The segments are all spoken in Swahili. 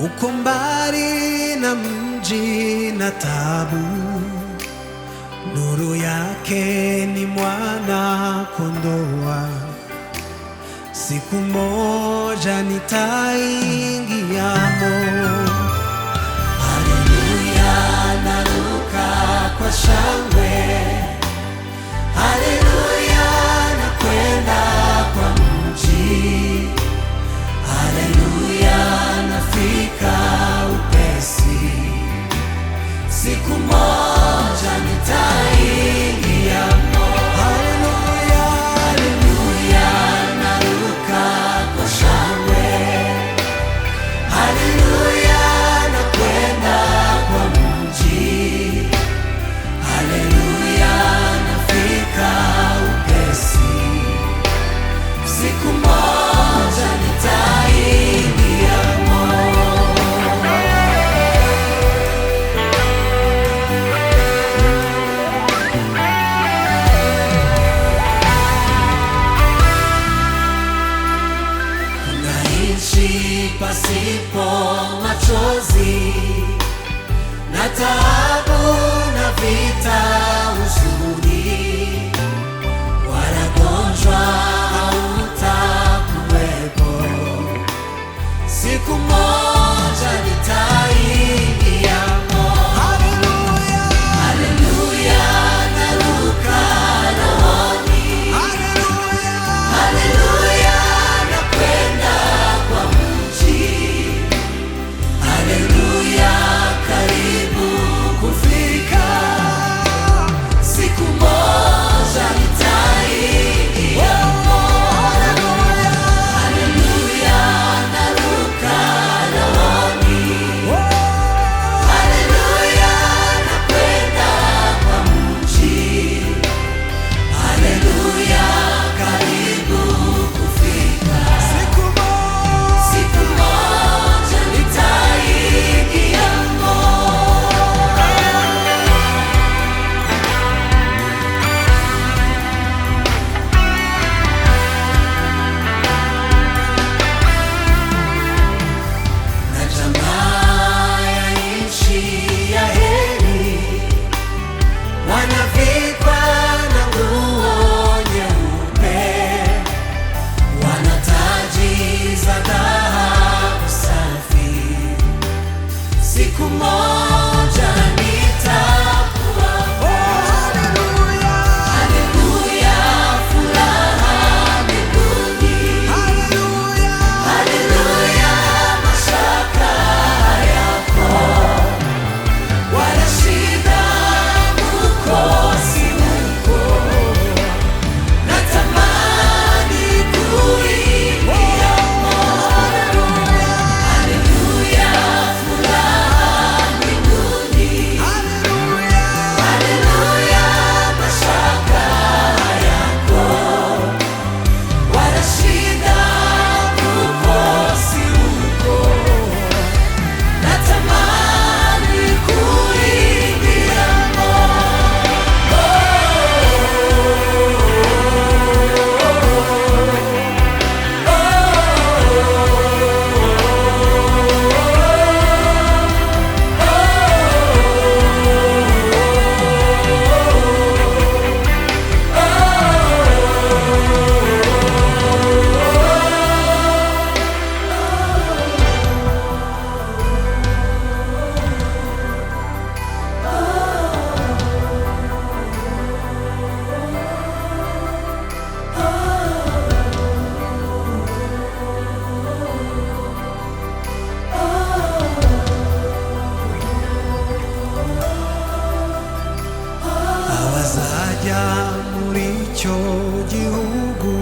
uko mbali na mji na tabu, nuru yake ni mwana kondoa. Siku moja nitaingiamo. Haleluya, naruka kwa shangwe. Haleluya, nakwenda kwa mji. Haleluya, nafika upesi. Siku moja nitaingiamo. Haleluya, haleluya, naruka kwa shangwe. Haleluya, nakwenda kwa mji. Haleluya, nafika upesi. Siku moja nitaingiamo. Naishi pasipo machozi na taabu na vita, huzuni wala gonjwa hautakuwepo. Siku moja nitaingiamo. Haleluya, haleluya, naruka rohoni. Haleluya, haleluya, nakwenda kwa mji. Haleluya, karibu kufika. Siku moja nitaingiamo. Haleluya, haleluya, naruka rohoni. Haleluya, nakwenda kwa mji. Haleluya, karibu kufika. Siku moja nitaingiamo. Na jamaa ya nchi ya heri wanavikwa na nguo nyeupe, wana taji za dhahabu safi. Siku moja nitakuwa. Haleluya, haleluya, furaha mbinguni. Haleluya, haleluya, mashaka yako wala shida hukosi huko. Natamani kuingiamo. Haleluya, furaha mbinguni. Haleluya, mashaka yako wala shida hukosi huko. Natamani kuingiamo. Abazaja muri icyo gihugu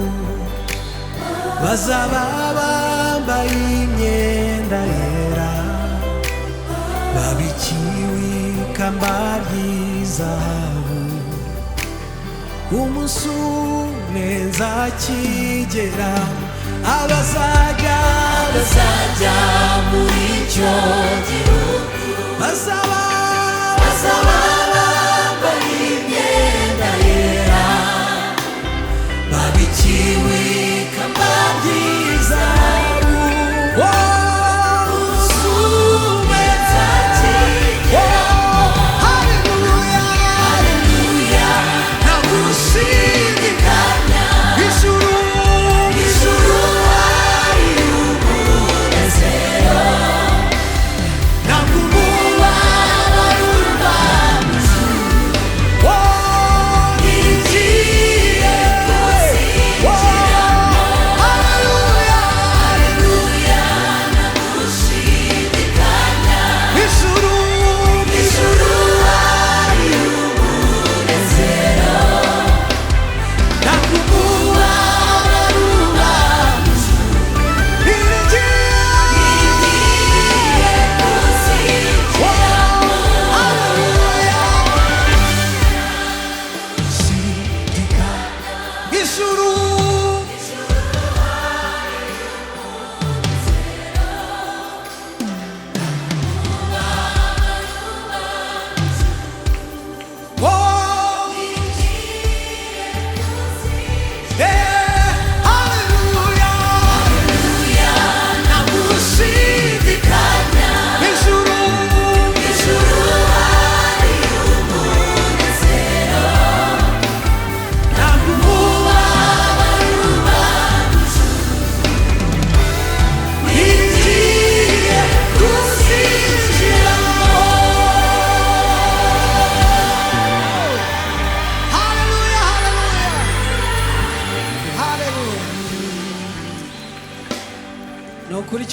bazaba bambaye imyenda yera, babikiwe ikamba ry'izahabu. Umunsi umwe nzakigera, abazaja muri icyo gihugu bazaba bambaye imyenda yera, babikiwe ikamba ry'izahabu.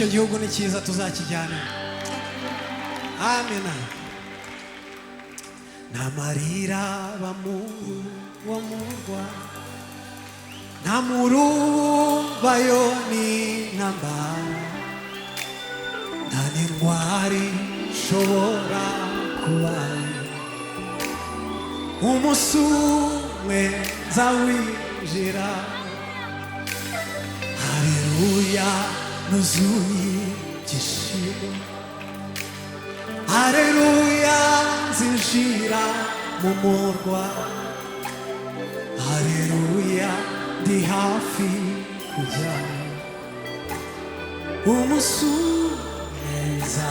icyo gihugu ni cyiza tuzakijyana. Amina. N'amarira bamurwa ntamurumvayo n'intambara nta n'indwari ishobora kubayo umunsi umwe nzawinjira haleluya nuzuye ibyishimo haleluya nzinjira mu murwa haleluya ndi hafi kujyayo umunsi umwe